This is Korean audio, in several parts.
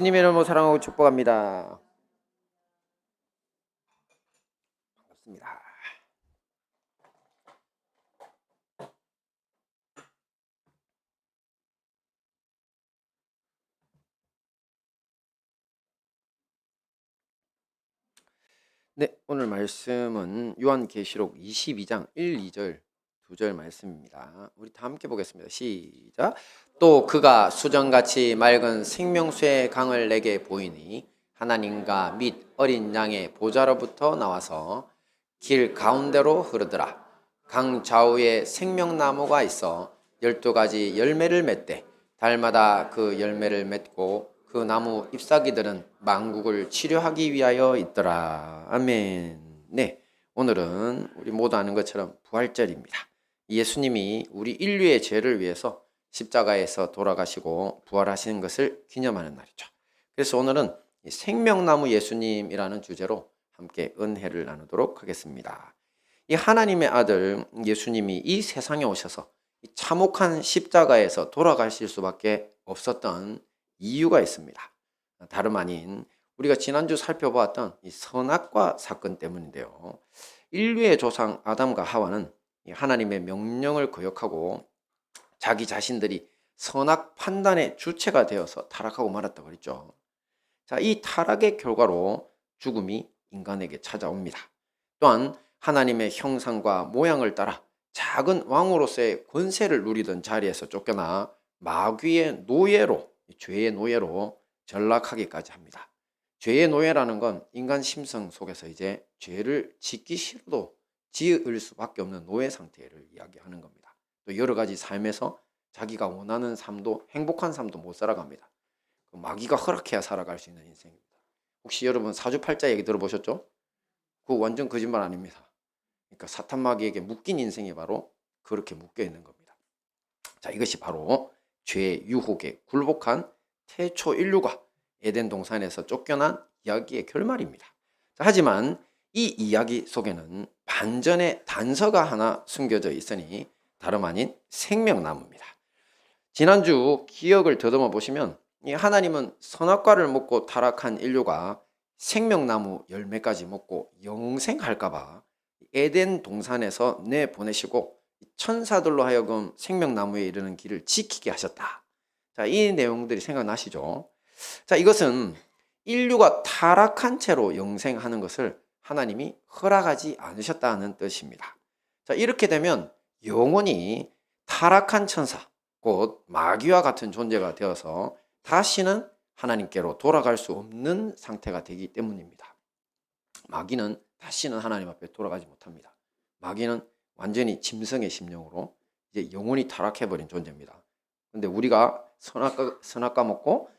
주님의 이름으로 사랑하고 축복합니다. 반갑습니다. 네, 오늘 말씀은 요한계시록 22장 1, 2절, 2절 말씀입니다. 우리 다 함께 보겠습니다. 시작. 또 그가 수정같이 맑은 생명수의 강을 내게 보이니 하나님과 및 어린 양의 보좌로부터 나와서 길 가운데로 흐르더라. 강 좌우에 생명나무가 있어 12가지 열매를 맺되 달마다 그 열매를 맺고 그 나무 잎사귀들은 만국을 치료하기 위하여 있더라. 아멘. 네, 오늘은 우리 모두 아는 것처럼 부활절입니다. 예수님이 우리 인류의 죄를 위해서 십자가에서 돌아가시고 부활하시는 것을 기념하는 날이죠. 그래서 오늘은 생명나무 예수님이라는 주제로 함께 은혜를 나누도록 하겠습니다. 이 하나님의 아들 예수님이 이 세상에 오셔서 참혹한 십자가에서 돌아가실 수밖에 없었던 이유가 있습니다. 다름 아닌 우리가 지난주 살펴보았던 이 선악과 사건 때문인데요. 인류의 조상 아담과 하와는 하나님의 명령을 거역하고 자기 자신들이 선악 판단의 주체가 되어서 타락하고 말았다고 그랬죠. 자, 이 타락의 결과로 죽음이 인간에게 찾아옵니다. 또한 하나님의 형상과 모양을 따라 작은 왕으로서의 권세를 누리던 자리에서 쫓겨나 마귀의 노예로, 죄의 노예로 전락하기까지 합니다. 죄의 노예라는 건 인간 심성 속에서 이제 죄를 짓기 싫어도 지을 수밖에 없는 노예 상태를 이야기하는 겁니다. 또 여러 가지 삶에서 자기가 원하는 삶도 행복한 삶도 못 살아갑니다. 마귀가 허락해야 살아갈 수 있는 인생입니다. 혹시 여러분 사주팔자 얘기 들어보셨죠? 그거 완전 거짓말 아닙니다. 그러니까 사탄 마귀에게 묶인 인생이 바로 그렇게 묶여 있는 겁니다. 자, 이것이 바로 죄의 유혹에 굴복한 태초 인류가 에덴 동산에서 쫓겨난 이야기의 결말입니다. 자, 하지만 이 이야기 속에는 반전의 단서가 하나 숨겨져 있으니 다름 아닌 생명나무입니다. 지난주 기억을 더듬어 보시면 하나님은 선악과를 먹고 타락한 인류가 생명나무 열매까지 먹고 영생할까봐 에덴 동산에서 내보내시고 천사들로 하여금 생명나무에 이르는 길을 지키게 하셨다. 자, 이 내용들이 생각나시죠? 자, 이것은 인류가 타락한 채로 영생하는 것을 하나님이 허락하지 않으셨다는 뜻입니다. 자, 이렇게 되면 영원히 타락한 천사, 곧 마귀와 같은 존재가 되어서 다시는 하나님께로 돌아갈 수 없는 상태가 되기 때문입니다. 마귀는 다시는 하나님 앞에 돌아가지 못합니다. 마귀는 완전히 짐승의 심령으로 이제 영원히 타락해버린 존재입니다. 근데 우리가 선악과 먹고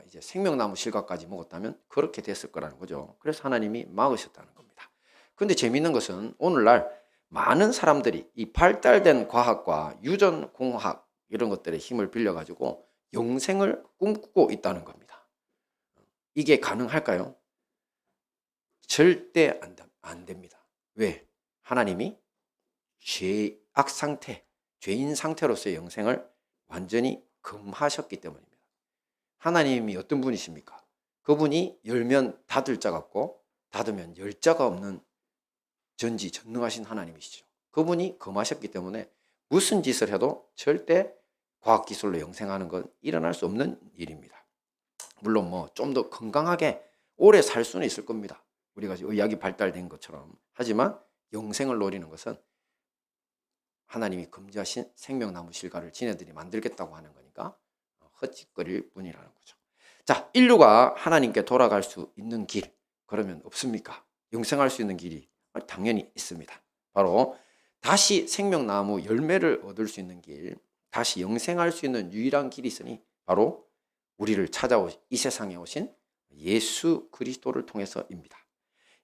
이제 생명나무 실과까지 먹었다면 그렇게 됐을 거라는 거죠. 그래서 하나님이 막으셨다는 겁니다. 근데 재미있는 것은 오늘날 많은 사람들이 이 발달된 과학과 유전공학 이런 것들의 힘을 빌려가지고 영생을 꿈꾸고 있다는 겁니다. 이게 가능할까요? 절대 안 됩니다. 왜? 하나님이 죄악 상태, 죄인 상태로서의 영생을 완전히 금하셨기 때문입니다. 하나님이 어떤 분이십니까? 그분이 열면 닫을 자 같고 닫으면 열 자가 없는 전지전능하신 하나님이시죠. 그분이 금하셨기 때문에 무슨 짓을 해도 절대 과학기술로 영생하는 건 일어날 수 없는 일입니다. 물론 뭐 좀 더 건강하게 오래 살 수는 있을 겁니다. 우리가 의학이 발달된 것처럼. 하지만 영생을 노리는 것은 하나님이 금지하신 생명나무 실과를 지네들이 만들겠다고 하는 거니까 헛짓거릴 뿐이라는 거죠. 자, 인류가 하나님께 돌아갈 수 있는 길, 그러면 없습니까? 영생할 수 있는 길이 당연히 있습니다. 바로 다시 생명나무 열매를 얻을 수 있는 길, 다시 영생할 수 있는 유일한 길이 있으니 바로 우리를 찾아오신 이 세상에 오신 예수 그리스도를 통해서입니다.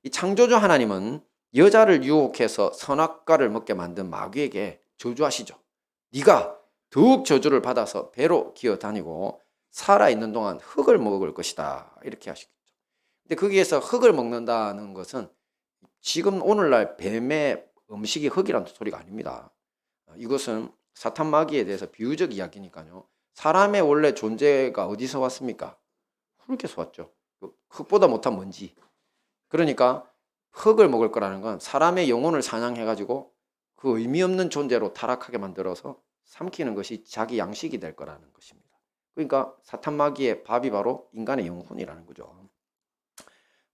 이 창조주 하나님은 여자를 유혹해서 선악과를 먹게 만든 마귀에게 저주하시죠. 네가 더욱 저주를 받아서 배로 기어다니고 살아있는 동안 흙을 먹을 것이다. 이렇게 하시겠죠. 근데 거기에서 흙을 먹는다는 것은 지금 오늘날 뱀의 음식이 흙이라는 소리가 아닙니다. 이것은 사탄 마귀에 대해서 비유적 이야기니까요. 사람의 원래 존재가 어디서 왔습니까? 그렇게 쏘았죠. 흙보다 못한 먼지. 그러니까 흙을 먹을 거라는 건 사람의 영혼을 사냥해가지고 그 의미 없는 존재로 타락하게 만들어서 삼키는 것이 자기 양식이 될 거라는 것입니다. 그러니까 사탄 마귀의 밥이 바로 인간의 영혼이라는 거죠.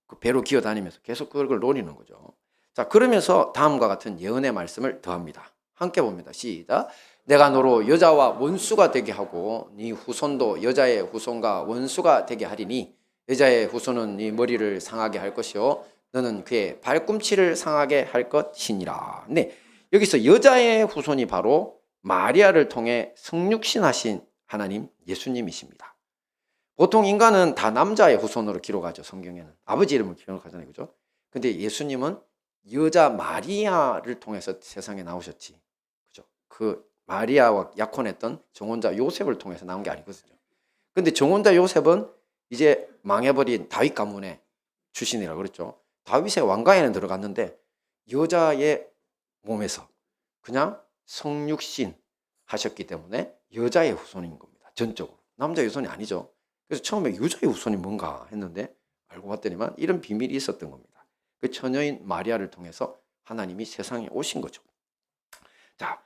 그 배로 기어다니면서 계속 그걸 노리는 거죠. 자, 그러면서 다음과 같은 예언의 말씀을 더합니다. 함께 봅니다. 시작. 내가 너로 여자와 원수가 되게 하고 네 후손도 여자의 후손과 원수가 되게 하리니 여자의 후손은 네 머리를 상하게 할 것이요 너는 그의 발꿈치를 상하게 할 것이니라. 네, 여기서 여자의 후손이 바로 마리아를 통해 성육신하신 하나님 예수님이십니다. 보통 인간은 다 남자의 후손으로 기록하죠. 성경에는 아버지 이름을 기록하잖아요, 그죠? 근데 예수님은 여자 마리아를 통해서 세상에 나오셨지, 그죠? 그 마리아와 약혼했던 정혼자 요셉을 통해서 나온 게 아니거든요. 근데 정혼자 요셉은 이제 망해버린 다윗 가문의 출신이라고 그랬죠. 다윗의 왕가에는 들어갔는데 여자의 몸에서 그냥 성육신 하셨기 때문에 여자의 후손인 겁니다. 전적으로. 남자의 후손이 아니죠. 그래서 처음에 여자의 후손이 뭔가 했는데 알고 봤더니만 이런 비밀이 있었던 겁니다. 그 처녀인 마리아를 통해서 하나님이 세상에 오신 거죠. 자,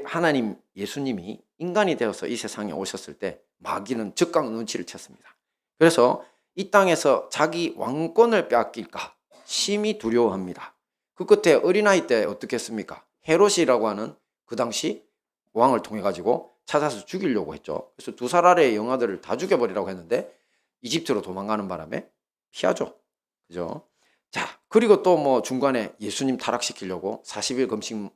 하나님 예수님이 인간이 되어서 이 세상에 오셨을 때 마귀는 즉각 눈치를 챘습니다. 그래서 이 땅에서 자기 왕권을 빼앗길까 심히 두려워합니다. 그 끝에 어린아이 때 어떻게 했습니까? 헤롯이라고 하는 그 당시 왕을 통해 가지고 찾아서 죽이려고 했죠. 그래서 2살 아래의 영아들을 다 죽여버리라고 했는데 이집트로 도망가는 바람에 피하죠. 그죠? 자, 그리고 또 뭐 중간에 예수님 타락시키려고 40일 금식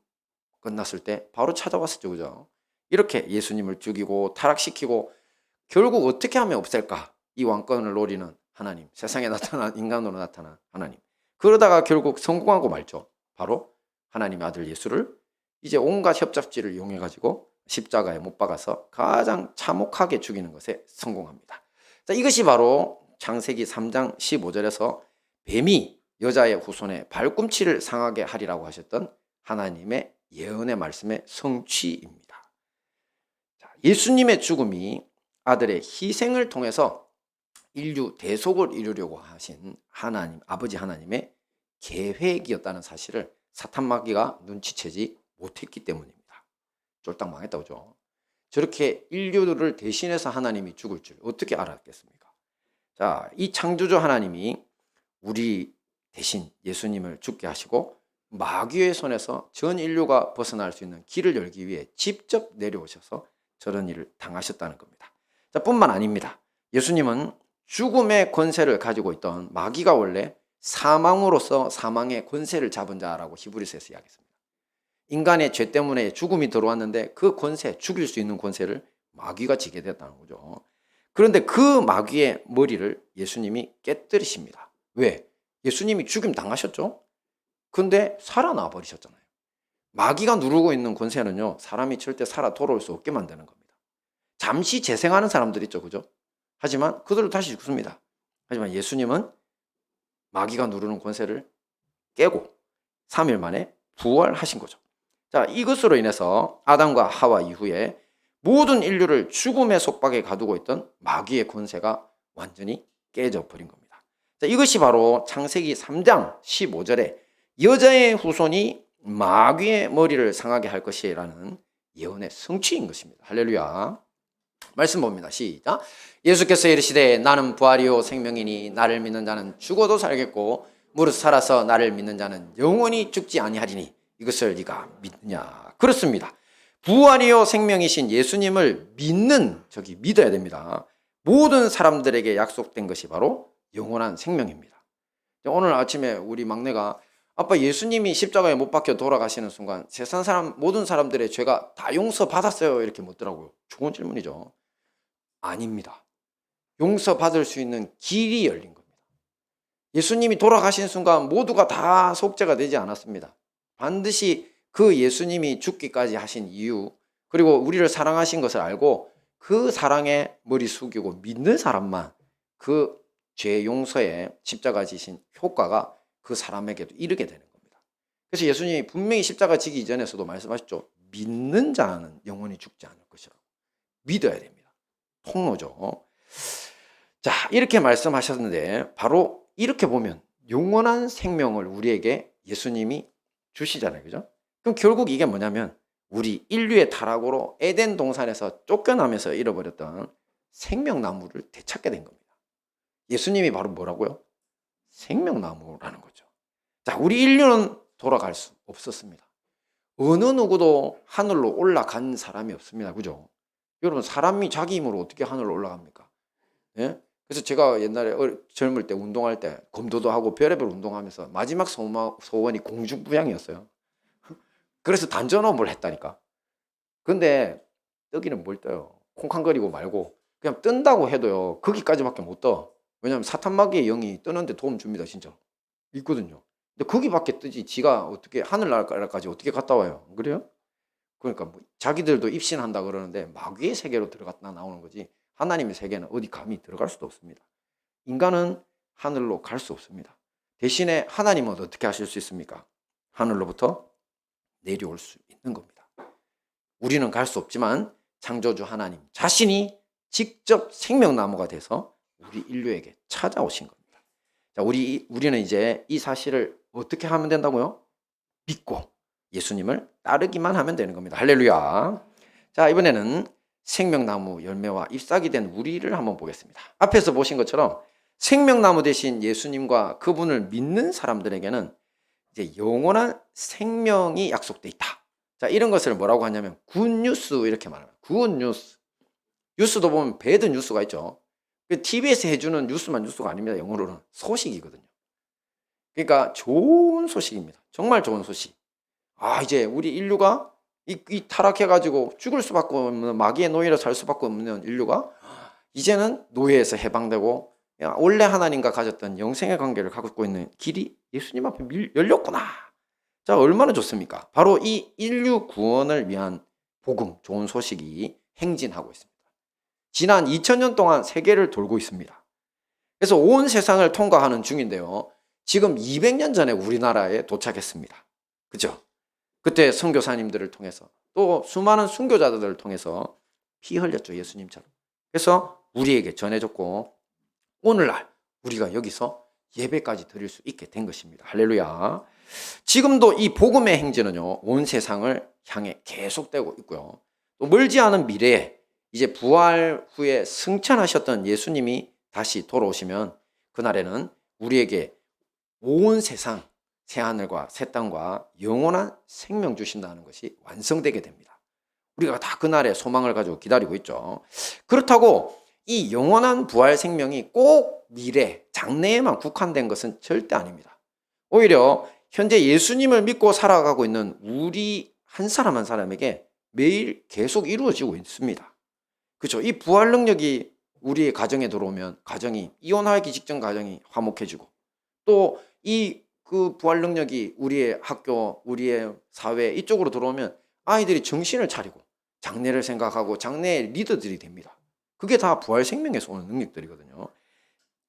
끝났을 때 바로 찾아왔었죠. 그죠? 이렇게 예수님을 죽이고 타락시키고 결국 어떻게 하면 없앨까? 이 왕권을 노리는 하나님, 세상에 나타난 인간으로 나타난 하나님. 그러다가 결국 성공하고 말죠. 바로 하나님의 아들 예수를 이제 온갖 협잡지를 이용해 가지고 십자가에 못 박아서 가장 참혹하게 죽이는 것에 성공합니다. 자, 이것이 바로 창세기 3장 15절에서 뱀이 여자의 후손의 발꿈치를 상하게 하리라고 하셨던 하나님의 예언의 말씀의 성취입니다. 자, 예수님의 죽음이 아들의 희생을 통해서 인류 대속을 이루려고 하신 하나님, 아버지 하나님의 계획이었다는 사실을 사탄 마귀가 눈치채지 못했기 때문입니다. 쫄딱 망했다, 그죠? 저렇게 인류를 대신해서 하나님이 죽을 줄 어떻게 알았겠습니까? 자, 이 창조주 하나님이 우리 대신 예수님을 죽게 하시고 마귀의 손에서 전 인류가 벗어날 수 있는 길을 열기 위해 직접 내려오셔서 저런 일을 당하셨다는 겁니다. 자, 뿐만 아닙니다. 예수님은 죽음의 권세를 가지고 있던 마귀가 원래 사망으로서 사망의 권세를 잡은 자라고 히브리서에서 이야기했습니다. 인간의 죄 때문에 죽음이 들어왔는데 그 권세, 죽일 수 있는 권세를 마귀가 지게 됐다는 거죠. 그런데 그 마귀의 머리를 예수님이 깨뜨리십니다. 왜? 예수님이 죽임 당하셨죠? 근데 살아나 버리셨잖아요. 마귀가 누르고 있는 권세는요, 사람이 절대 살아 돌아올 수 없게 만드는 겁니다. 잠시 재생하는 사람들 있죠, 그죠? 하지만 그들도 다시 죽습니다. 하지만 예수님은 마귀가 누르는 권세를 깨고 3일 만에 부활하신 거죠. 자, 이것으로 인해서 아담과 하와 이후에 모든 인류를 죽음의 속박에 가두고 있던 마귀의 권세가 완전히 깨져 버린 겁니다. 자, 이것이 바로 창세기 3장 15절에 여자의 후손이 마귀의 머리를 상하게 할 것이라는 예언의 성취인 것입니다. 할렐루야. 말씀 봅니다. 시작. 예수께서 이르시되 나는 부활이요 생명이니 나를 믿는 자는 죽어도 살겠고 무릇 살아서 나를 믿는 자는 영원히 죽지 아니하리니 이것을 네가 믿느냐. 그렇습니다. 부활이요 생명이신 예수님을 믿는, 저기 믿어야 됩니다. 모든 사람들에게 약속된 것이 바로 영원한 생명입니다. 오늘 아침에 우리 막내가 아빠 예수님이 십자가에 못 박혀 돌아가시는 순간 세상 사람 모든 사람들의 죄가 다 용서받았어요 이렇게 묻더라고요. 좋은 질문이죠. 아닙니다. 용서받을 수 있는 길이 열린 겁니다. 예수님이 돌아가신 순간 모두가 다 속죄가 되지 않았습니다. 반드시 그 예수님이 죽기까지 하신 이유, 그리고 우리를 사랑하신 것을 알고 그 사랑에 머리 숙이고 믿는 사람만 그 죄 용서에 십자가 지신 효과가 그 사람에게도 이르게 되는 겁니다. 그래서 예수님이 분명히 십자가 지기 이전에서도 말씀하셨죠. 믿는 자는 영원히 죽지 않을 것이라고. 믿어야 됩니다. 통로죠. 자, 이렇게 말씀하셨는데 바로 이렇게 보면 영원한 생명을 우리에게 예수님이 주시잖아요. 그죠? 그럼 결국 이게 뭐냐면 우리 인류의 타락으로 에덴 동산에서 쫓겨나면서 잃어버렸던 생명나무를 되찾게 된 겁니다. 예수님이 바로 뭐라고요? 생명나무라는 거죠. 자, 우리 인류는 돌아갈 수 없었습니다. 어느 누구도 하늘로 올라간 사람이 없습니다. 그죠? 여러분, 사람이 자기 힘으로 어떻게 하늘로 올라갑니까? 예? 그래서 제가 옛날에 젊을 때 운동할 때 검도도 하고 별의별 운동하면서 마지막 소원이 공중부양이었어요. 그래서 단전호흡을 했다니까. 근데 뜨기는 뭘 떠요? 콩쾅거리고 말고 그냥 뜬다고 해도요, 거기까지밖에 못 떠. 왜냐하면 사탄마귀의 영이 뜨는데 도움 줍니다. 진짜 있거든요. 근데 거기밖에 뜨지 지가 어떻게 하늘나라까지 어떻게 갔다 와요? 안 그래요? 그러니까 뭐 자기들도 입신한다 그러는데 마귀의 세계로 들어갔다 나오는 거지 하나님의 세계는 어디 감히 들어갈 수도 없습니다. 인간은 하늘로 갈 수 없습니다. 대신에 하나님은 어떻게 하실 수 있습니까? 하늘로부터 내려올 수 있는 겁니다. 우리는 갈 수 없지만 창조주 하나님 자신이 직접 생명나무가 돼서 우리 인류에게 찾아오신 겁니다. 자, 우리는 이제 이 사실을 어떻게 하면 된다고요? 믿고 예수님을 따르기만 하면 되는 겁니다. 할렐루야. 자, 이번에는 생명나무 열매와 잎사귀 된 우리를 한번 보겠습니다. 앞에서 보신 것처럼 생명나무 대신 예수님과 그분을 믿는 사람들에게는 이제 영원한 생명이 약속돼 있다. 자, 이런 것을 뭐라고 하냐면 굿뉴스 이렇게 말합니다. 굿뉴스. 뉴스도 보면 배드 뉴스가 있죠. TV에서 해주는 뉴스만 뉴스가 아닙니다. 영어로는 소식이거든요. 그러니까 좋은 소식입니다. 정말 좋은 소식. 아, 이제 우리 인류가 이 타락해가지고 죽을 수밖에 없는 마귀의 노예로 살 수밖에 없는 인류가 이제는 노예에서 해방되고 원래 하나님과 가졌던 영생의 관계를 갖고 있는 길이 예수님 앞에 열렸구나. 자, 얼마나 좋습니까? 바로 이 인류 구원을 위한 복음, 좋은 소식이 행진하고 있습니다. 지난 2000년 동안 세계를 돌고 있습니다. 그래서 온 세상을 통과하는 중인데요. 지금 200년 전에 우리나라에 도착했습니다. 그죠? 그때 선교사님들을 통해서 또 수많은 순교자들을 통해서 피 흘렸죠. 예수님처럼. 그래서 우리에게 전해졌고 오늘날 우리가 여기서 예배까지 드릴 수 있게 된 것입니다. 할렐루야. 지금도 이 복음의 행진은요, 온 세상을 향해 계속되고 있고요. 또 멀지 않은 미래에 이제 부활 후에 승천하셨던 예수님이 다시 돌아오시면 그날에는 우리에게 온 세상 새하늘과 새 땅과 영원한 생명 주신다는 것이 완성되게 됩니다. 우리가 다 그날의 소망을 가지고 기다리고 있죠. 그렇다고 이 영원한 부활 생명이 꼭 미래, 장래에만 국한된 것은 절대 아닙니다. 오히려 현재 예수님을 믿고 살아가고 있는 우리 한 사람 한 사람에게 매일 계속 이루어지고 있습니다. 그렇죠? 이 부활 능력이 우리의 가정에 들어오면 가정이 이혼하기 직전 가정이 화목해지고 또 그 부활 능력이 우리의 학교, 우리의 사회 이쪽으로 들어오면 아이들이 정신을 차리고 장래를 생각하고 장래의 리더들이 됩니다. 그게 다 부활 생명에서 오는 능력들이거든요.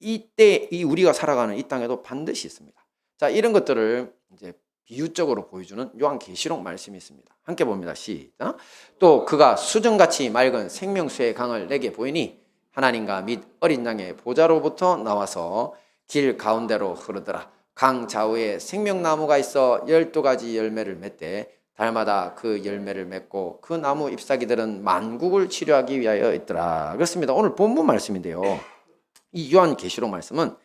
이때 우리가 살아가는 이 땅에도 반드시 있습니다. 자, 이런 것들을 이제 비유적으로 보여주는 요한계시록 말씀이 있습니다. 함께 봅니다. 시작. 또 그가 수정같이 맑은 생명수의 강을 내게 보이니 하나님과 및 어린 양의 보좌로부터 나와서 길 가운데로 흐르더라. 강 좌우에 생명나무가 있어 12가지 열매를 맺되 달마다 그 열매를 맺고 그 나무 잎사귀들은 만국을 치료하기 위하여 있더라. 그렇습니다. 오늘 본문 말씀인데요. 이 요한계시록 말씀은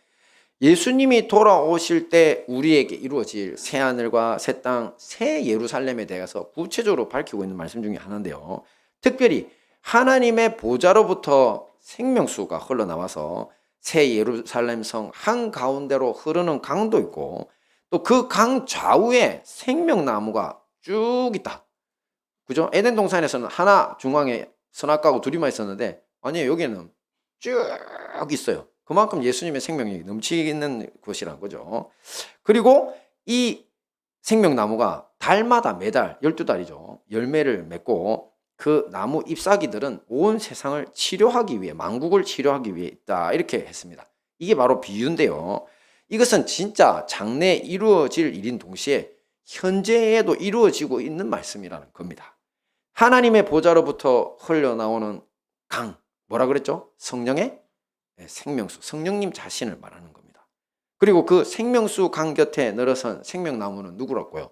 예수님이 돌아오실 때 우리에게 이루어질 새하늘과 새 땅, 새 예루살렘에 대해서 구체적으로 밝히고 있는 말씀 중에 하나인데요. 특별히 하나님의 보좌로부터 생명수가 흘러나와서 새 예루살렘 성 한가운데로 흐르는 강도 있고 또 그 강 좌우에 생명나무가 쭉 있다. 그죠? 에덴 동산에서는 하나 중앙에 선악과하고 둘이만 있었는데 아니에요. 여기는 쭉 있어요. 그만큼 예수님의 생명이 넘치는 곳이라는 거죠. 그리고 이 생명나무가 달마다 매달 12달이죠. 열매를 맺고 그 나무 잎사귀들은 온 세상을 치료하기 위해 만국을 치료하기 위해 있다. 이렇게 했습니다. 이게 바로 비유인데요. 이것은 진짜 장래에 이루어질 일인 동시에 현재에도 이루어지고 있는 말씀이라는 겁니다. 하나님의 보좌로부터 흘러나오는 강, 뭐라 그랬죠? 성령의 생명수, 성령님 자신을 말하는 겁니다. 그리고 그 생명수 강 곁에 늘어선 생명나무는 누구라고요?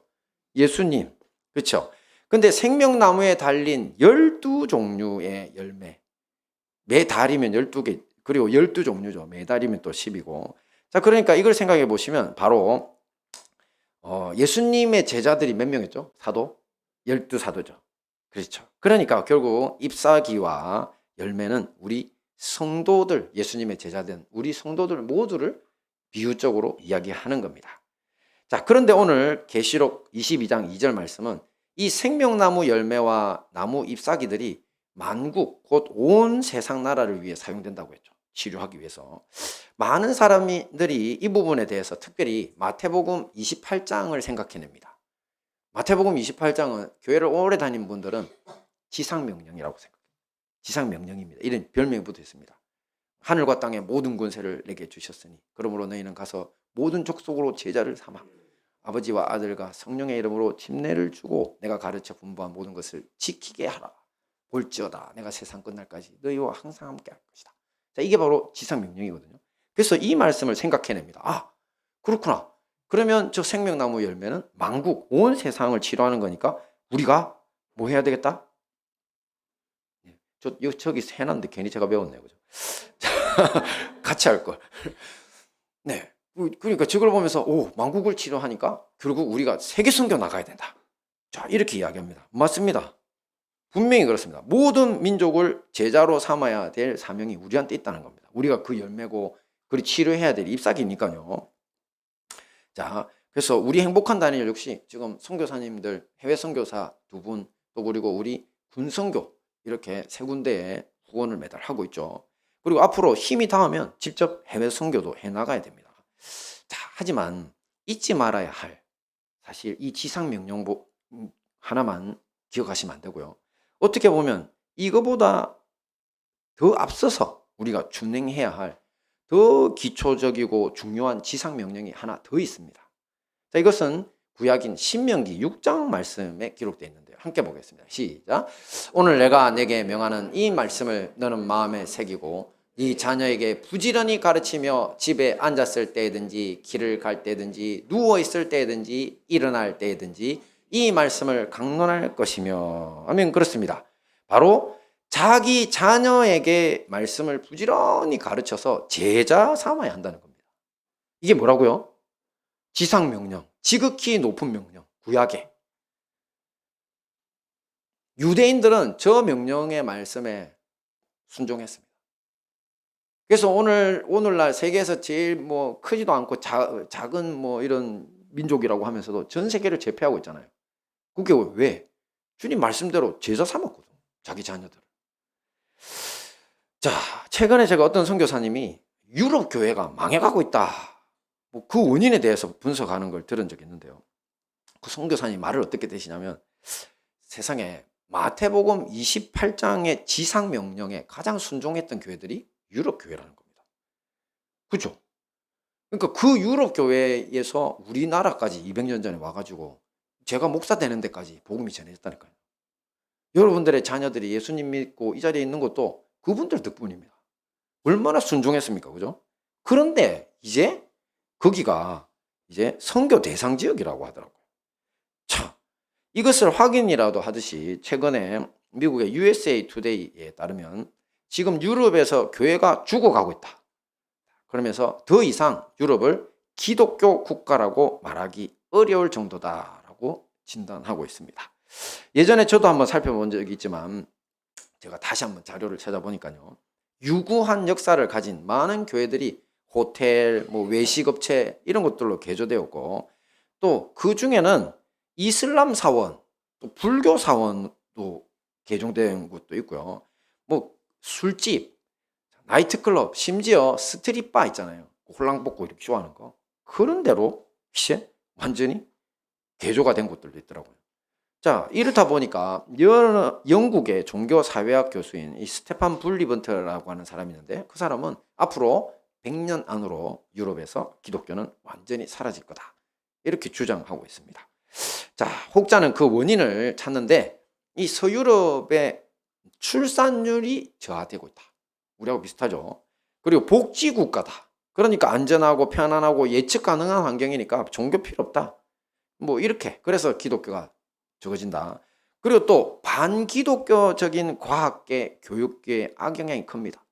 예수님. 그렇죠? 근데 생명나무에 달린 12종류의 열매, 매 달이면 12개, 그리고 12종류죠. 매 달이면 또 10이고. 자, 그러니까 이걸 생각해 보시면 바로 예수님의 제자들이 몇 명이었죠? 사도? 12사도죠. 그렇죠. 그러니까 결국 잎사귀와 열매는 우리 성도들, 예수님의 제자된 우리 성도들 모두를 비유적으로 이야기하는 겁니다. 자, 그런데 오늘 계시록 22장 2절 말씀은 이 생명나무 열매와 나무 잎사귀들이 만국 곧 온 세상 나라를 위해 사용된다고 했죠. 치료하기 위해서. 많은 사람들이 이 부분에 대해서 특별히 마태복음 28장을 생각해냅니다. 마태복음 28장은 교회를 오래 다닌 분들은 지상명령이라고 생각해요. 지상명령입니다. 이런 별명이 붙어 있습니다. 하늘과 땅의 모든 권세를 내게 주셨으니 그러므로 너희는 가서 모든 족속으로 제자를 삼아 아버지와 아들과 성령의 이름으로 침례를 주고 내가 가르쳐 분부한 모든 것을 지키게 하라. 볼지어다 내가 세상 끝날까지 너희와 항상 함께 할 것이다. 자, 이게 바로 지상명령이거든요. 그래서 이 말씀을 생각해냅니다. 아, 그렇구나. 그러면 저 생명나무 열매는 만국 온 세상을 치료하는 거니까 우리가 뭐 해야 되겠다? 저기 해놨는데 괜히 제가 배웠네요. 그죠? 같이 할 걸. 네. 그러니까 저걸 보면서 만국을 치료하니까 결국 우리가 세계 선교 나가야 된다. 자, 이렇게 이야기합니다. 맞습니다. 분명히 그렇습니다. 모든 민족을 제자로 삼아야 될 사명이 우리한테 있다는 겁니다. 우리가 그 열매고 그리 치료해야 될 잎사귀니까요. 자, 그래서 우리 행복한 다니엘 역시 지금 선교사님들 해외 선교사 2분 또 그리고 우리 군 선교 이렇게 3군데에 후원을 매달 하고 있죠. 그리고 앞으로 힘이 닿으면 직접 해외 선교도 해나가야 됩니다. 자, 하지만 잊지 말아야 할 사실 이 지상명령 하나만 기억하시면 안 되고요. 어떻게 보면 이거보다 더 앞서서 우리가 준행해야 할 더 기초적이고 중요한 지상명령이 하나 더 있습니다. 자, 이것은 구약인 신명기 6장 말씀에 기록되어 있는데요. 함께 보겠습니다. 시작. 오늘 내가 내게 명하는 이 말씀을 너는 마음에 새기고 네 자녀에게 부지런히 가르치며 집에 앉았을 때든지 길을 갈 때든지 누워있을 때든지 일어날 때든지 이 말씀을 강론할 것이며 아멘. 그렇습니다. 바로 자기 자녀에게 말씀을 부지런히 가르쳐서 제자 삼아야 한다는 겁니다. 이게 뭐라고요? 지상명령, 지극히 높은 명령, 구약에. 유대인들은 저 명령의 말씀에 순종했습니다. 그래서 오늘날 세계에서 제일 크지도 않고 작은 이런 민족이라고 하면서도 전 세계를 제패하고 있잖아요. 그게 왜? 주님 말씀대로 제자 삼았거든, 자기 자녀들을. 자, 최근에 제가 어떤 선교사님이 유럽 교회가 망해가고 있다. 그 원인에 대해서 분석하는 걸 들은 적이 있는데요. 그 선교사님 말을 어떻게 되시냐면 세상에 마태복음 28장의 지상명령에 가장 순종했던 교회들이 유럽 교회라는 겁니다. 그죠? 그러니까 그 유럽 교회에서 우리나라까지 200년 전에 와가지고 제가 목사 되는 데까지 복음이 전해졌다니까요. 여러분들의 자녀들이 예수님 믿고 이 자리에 있는 것도 그분들 덕분입니다. 얼마나 순종했습니까? 그죠? 그런데 이제 거기가 이제 선교 대상 지역이라고 하더라고요. 자, 이것을 확인이라도 하듯이 최근에 미국의 USA Today에 따르면 지금 유럽에서 교회가 죽어가고 있다. 그러면서 더 이상 유럽을 기독교 국가라고 말하기 어려울 정도다라고 진단하고 있습니다. 예전에 저도 한번 살펴본 적이 있지만 제가 다시 한번 자료를 찾아보니까요. 유구한 역사를 가진 많은 교회들이 호텔, 외식업체 이런 것들로 개조되었고 또 그 중에는 이슬람 사원, 또 불교 사원도 개종된 곳도 있고요. 술집, 나이트클럽, 심지어 스트릿바 있잖아요. 홀랑 벗고 이렇게 쇼하는 거. 그런 데로 이제 완전히 개조가 된 곳들도 있더라고요. 자, 이렇다 보니까 영국의 종교사회학 교수인 이 스테판 블리번트라고 하는 사람이 있는데 그 사람은 앞으로 100년 안으로 유럽에서 기독교는 완전히 사라질 거다. 이렇게 주장하고 있습니다. 자, 혹자는 그 원인을 찾는데 이 서유럽의 출산율이 저하되고 있다. 우리하고 비슷하죠. 그리고 복지국가다. 그러니까 안전하고 편안하고 예측 가능한 환경이니까 종교 필요 없다. 뭐 이렇게. 그래서 기독교가 적어진다. 그리고 또 반기독교적인 과학계, 교육계의 악영향이 큽니다.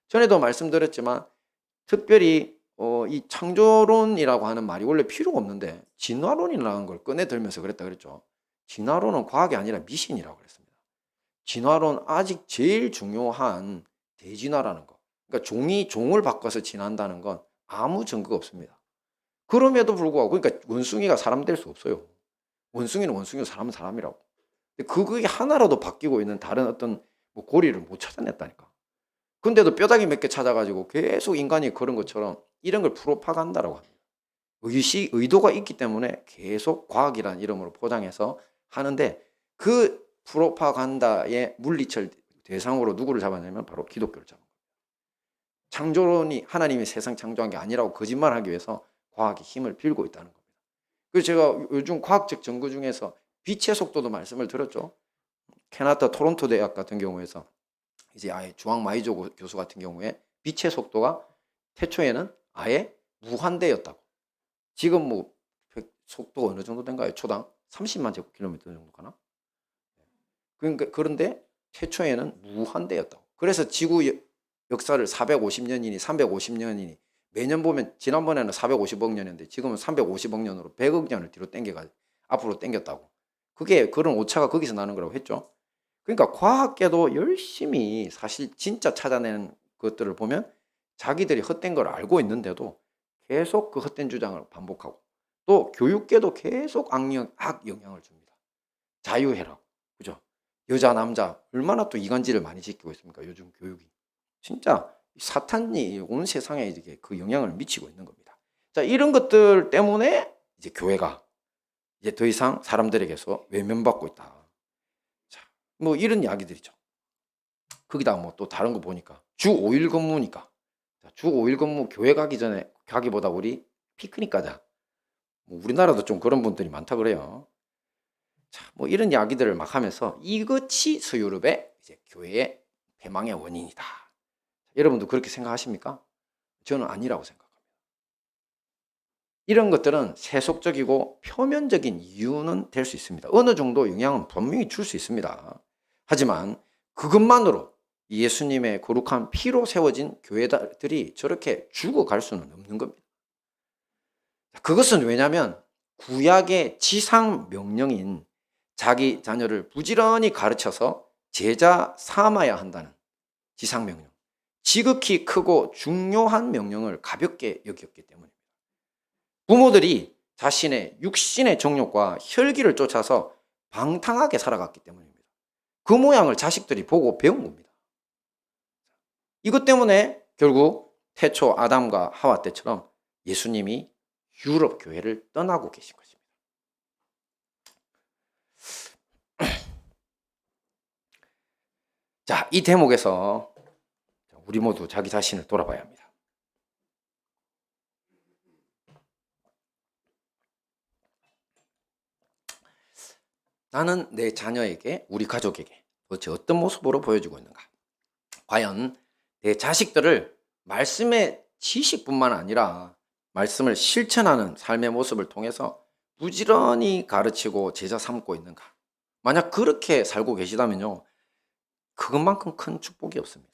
전에도 말씀드렸지만 특별히 이 창조론이라고 하는 말이 원래 필요가 없는데 진화론이라는 걸 꺼내들면서 그랬다 그랬죠. 진화론은 과학이 아니라 미신이라고 그랬습니다. 진화론 아직 제일 중요한 대진화라는 거. 그러니까 종을 바꿔서 진화한다는 건 아무 증거가 없습니다. 그럼에도 불구하고 그러니까 원숭이가 사람 될 수 없어요. 원숭이는 원숭이고 사람은 사람이라고. 근데 그게 하나라도 바뀌고 있는 다른 어떤 뭐 고리를 못 찾아냈다니까. 근데도 뼈다귀 몇 개 찾아가지고 계속 인간이 그런 것처럼 이런 걸 프로파간다라고 합니다. 의도가 있기 때문에 계속 과학이라는 이름으로 포장해서 하는데 그 프로파간다의 물리철 대상으로 누구를 잡았냐면 바로 기독교를 잡은 거예요. 창조론이 하나님이 세상 창조한 게 아니라고 거짓말하기 위해서 과학이 힘을 빌고 있다는 겁니다. 그래서 제가 요즘 과학적 연구 중에서 빛의 속도도 말씀을 드렸죠. 캐나다 토론토 대학 같은 경우에서 이제 아예 주앙 마이조 교수 같은 경우에 빛의 속도가 태초에는 아예 무한대였다고. 지금 뭐 속도가 어느 정도 된가요? 초당 30만 제곱킬로미터 정도 가나? 그러니까 그런데 태초에는 무한대였다고. 그래서 지구 역사를 450년이니 350년이니 매년 보면 지난번에는 450억 년이었는데 지금은 350억 년으로 100억 년을 뒤로 당겨가 앞으로 당겼다고. 그게 그런 오차가 거기서 나는 거라고 했죠. 그러니까 과학계도 열심히 사실 진짜 찾아내는 것들을 보면 자기들이 헛된 걸 알고 있는데도 계속 그 헛된 주장을 반복하고 또 교육계도 계속 악영향을 줍니다. 자유해라고. 그죠? 여자, 남자 얼마나 또 이간질을 많이 시키고 있습니까? 요즘 교육이. 진짜 사탄이 온 세상에 이렇게 그 영향을 미치고 있는 겁니다. 자, 이런 것들 때문에 이제 교회가 이제 더 이상 사람들에게서 외면받고 있다. 자, 뭐 이런 이야기들이죠. 거기다가 뭐 또 다른 거 보니까 주 5일 근무니까. 자, 주 5일 근무 교회 가기 전에 가기보다 우리 피크닉 가자. 뭐 우리나라도 좀 그런 분들이 많다 그래요. 자, 뭐 이런 이야기들을 막 하면서 이것이 서유럽의 이제 교회의 패망의 원인이다. 여러분도 그렇게 생각하십니까? 저는 아니라고 생각합니다. 이런 것들은 세속적이고 표면적인 이유는 될 수 있습니다. 어느 정도 영향은 분명히 줄 수 있습니다. 하지만 그것만으로 예수님의 거룩한 피로 세워진 교회들이 저렇게 죽어갈 수는 없는 겁니다. 그것은 왜냐하면 구약의 지상 명령인 자기 자녀를 부지런히 가르쳐서 제자 삼아야 한다는 지상 명령, 지극히 크고 중요한 명령을 가볍게 여겼기 때문입니다. 부모들이 자신의 육신의 정욕과 혈기를 쫓아서 방탕하게 살아갔기 때문입니다. 그 모양을 자식들이 보고 배운 겁니다. 이것 때문에 결국 태초 아담과 하와 때처럼 예수님이 유럽 교회를 떠나고 계신 것입니다. 자, 이 대목에서 우리 모두 자기 자신을 돌아봐야 합니다. 나는 내 자녀에게, 우리 가족에게 도대체 어떤 모습으로 보여주고 있는가? 과연 내 자식들을 말씀의 지식뿐만 아니라 말씀을 실천하는 삶의 모습을 통해서 부지런히 가르치고 제자 삼고 있는가? 만약 그렇게 살고 계시다면요, 그것만큼 큰 축복이 없습니다.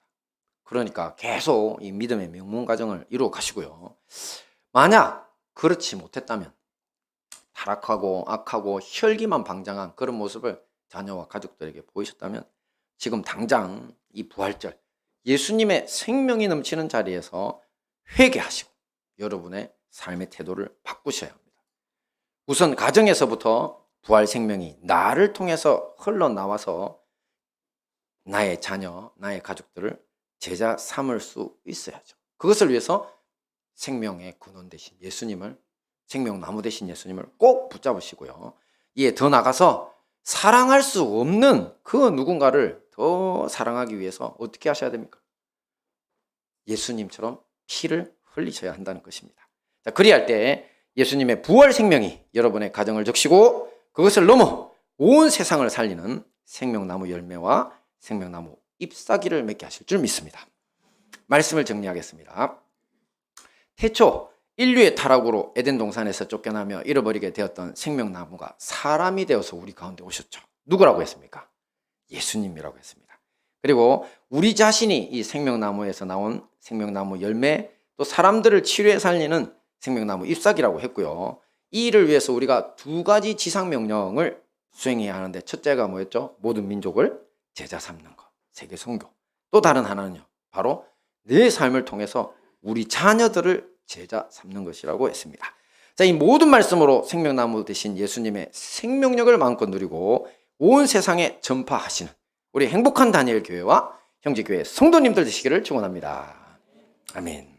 그러니까 계속 이 믿음의 명문 가정을 이루어 가시고요. 만약 그렇지 못했다면 타락하고 악하고 혈기만 방장한 그런 모습을 자녀와 가족들에게 보이셨다면 지금 당장 이 부활절 예수님의 생명이 넘치는 자리에서 회개하시고 여러분의 삶의 태도를 바꾸셔야 합니다. 우선 가정에서부터 부활 생명이 나를 통해서 흘러나와서 나의 자녀, 나의 가족들을 제자 삼을 수 있어야죠. 그것을 위해서 생명의 근원 되신 예수님을, 생명나무 되신 예수님을 꼭 붙잡으시고요. 이에 더 나가서 사랑할 수 없는 그 누군가를 더 사랑하기 위해서 어떻게 하셔야 됩니까? 예수님처럼 피를 흘리셔야 한다는 것입니다. 자, 그리할 때 예수님의 부활 생명이 여러분의 가정을 적시고 그것을 넘어 온 세상을 살리는 생명나무 열매와 생명나무 잎사귀를 맺게 하실 줄 믿습니다. 말씀을 정리하겠습니다. 태초 인류의 타락으로 에덴 동산에서 쫓겨나며 잃어버리게 되었던 생명나무가 사람이 되어서 우리 가운데 오셨죠. 누구라고 했습니까? 예수님이라고 했습니다. 그리고 우리 자신이 이 생명나무에서 나온 생명나무 열매, 또 사람들을 치료해 살리는 생명나무 잎사귀라고 했고요. 이 일을 위해서 우리가 두 가지 지상명령을 수행해야 하는데, 첫째가 뭐였죠? 모든 민족을 제자 삼는 것, 세계 선교. 또 다른 하나는요, 바로 내 삶을 통해서 우리 자녀들을 제자 삼는 것이라고 했습니다. 자, 이 모든 말씀으로 생명나무 대신 예수님의 생명력을 마음껏 누리고 온 세상에 전파하시는 우리 행복한 다니엘 교회와 형제교회 성도님들 되시기를 축원합니다. 아멘.